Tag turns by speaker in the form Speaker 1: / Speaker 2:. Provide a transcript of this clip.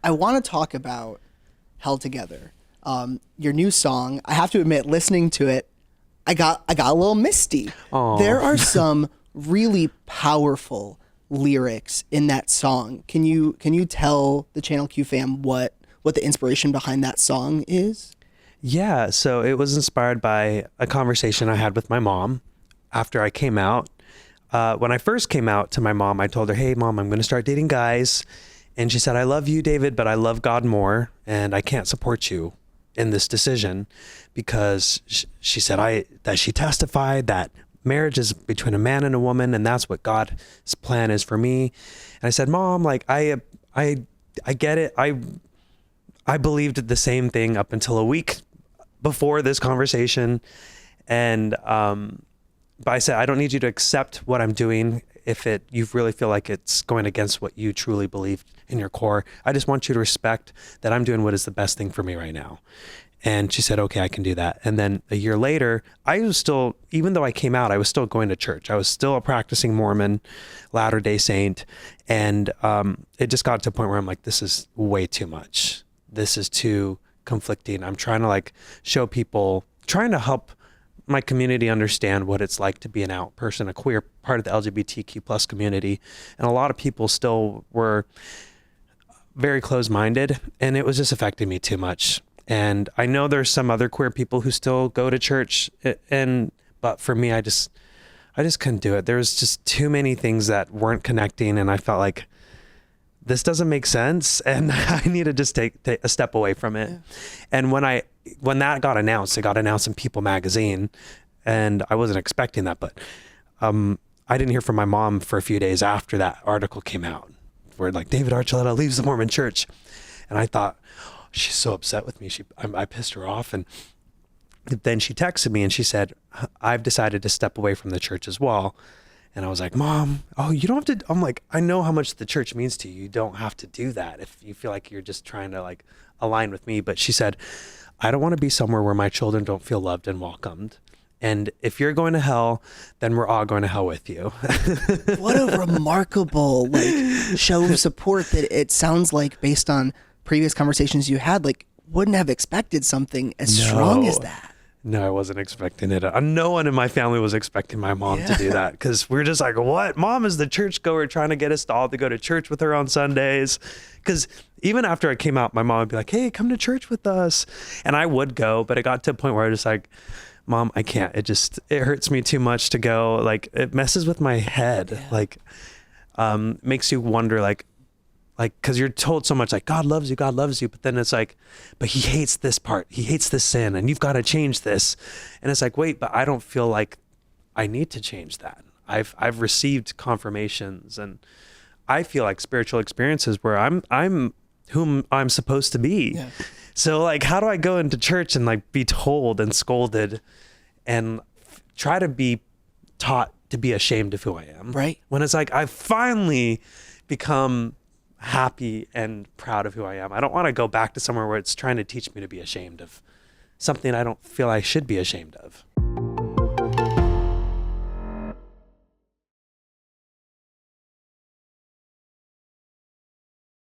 Speaker 1: I want to talk about Held Together. Your new song. I have to admit, listening to it, I got a little misty.
Speaker 2: Aw.
Speaker 1: There are some really powerful lyrics in that song. Can you tell the Channel Q fam what the inspiration behind that song is?
Speaker 2: Yeah, so it was inspired by a conversation I had with my mom after I came out. When I first came out to my mom, I told her, "Hey, Mom, I'm going to start dating guys." And she said, "I love you, David, but I love God more, and I can't support you in this decision," because she said that she testified that marriage is between a man and a woman, and that's what God's plan is for me. And I said, "Mom, like I get it. I believed the same thing up until a week before this conversation, and but I said, I don't need you to accept what I'm doing if you really feel like it's going against what you truly believe in your core. I just want you to respect that I'm doing what is the best thing for me right now." And she said, "Okay, I can do that." And then a year later, I was still, even though I came out, I was still going to church. I was still a practicing Mormon, Latter-day Saint. And it just got to a point where I'm like, this is way too much. This is too conflicting. I'm trying to like show people, trying to help my community understand what it's like to be an out person, a queer part of the LGBTQ plus community. And a lot of people still were very closed-minded, and it was just affecting me too much. And I know there's some other queer people who still go to church, but for me, I just couldn't do it. There was just too many things that weren't connecting, and I felt like this doesn't make sense, and I need to just take a step away from it. Yeah. And when that got announced, it got announced in People magazine, and I wasn't expecting that, but I didn't hear from my mom for a few days after that article came out, where like David Archuleta leaves the Mormon church. And I thought, oh, she's so upset with me. I pissed her off. And then she texted me and she said, "I've decided to step away from the church as well." And I was like, "Mom, oh, you don't have to." I'm like, "I know how much the church means to you. You don't have to do that if you feel like you're just trying to like align with me." But she said, "I don't want to be somewhere where my children don't feel loved and welcomed. And if you're going to hell, then we're all going to hell with you."
Speaker 1: What a remarkable show of support that it sounds like, based on previous conversations you had, like wouldn't have expected something as strong as that.
Speaker 2: No, I wasn't expecting it. No one in my family was expecting my mom to do that, because we're just like, what? Mom is the churchgoer trying to get us all to go to church with her on Sundays. Because even after I came out, my mom would be like, "Hey, come to church with us." And I would go, but it got to a point where I was just like, "Mom, I can't. It hurts me too much to go. Like, it messes with my head." Yeah. Like, makes you wonder, like, cause you're told so much, like, God loves you. But then it's like, but he hates this part. He hates this sin, and you've got to change this. And it's like, wait, but I don't feel like I need to change that. I've received confirmations, and I feel like spiritual experiences where I'm whom I'm supposed to be. Yeah. So like, how do I go into church and like be told and scolded and try to be taught to be ashamed of who I am?
Speaker 1: Right.
Speaker 2: When it's like, I've finally become happy and proud of who I am. I don't want to go back to somewhere where it's trying to teach me to be ashamed of something I don't feel I should be ashamed of.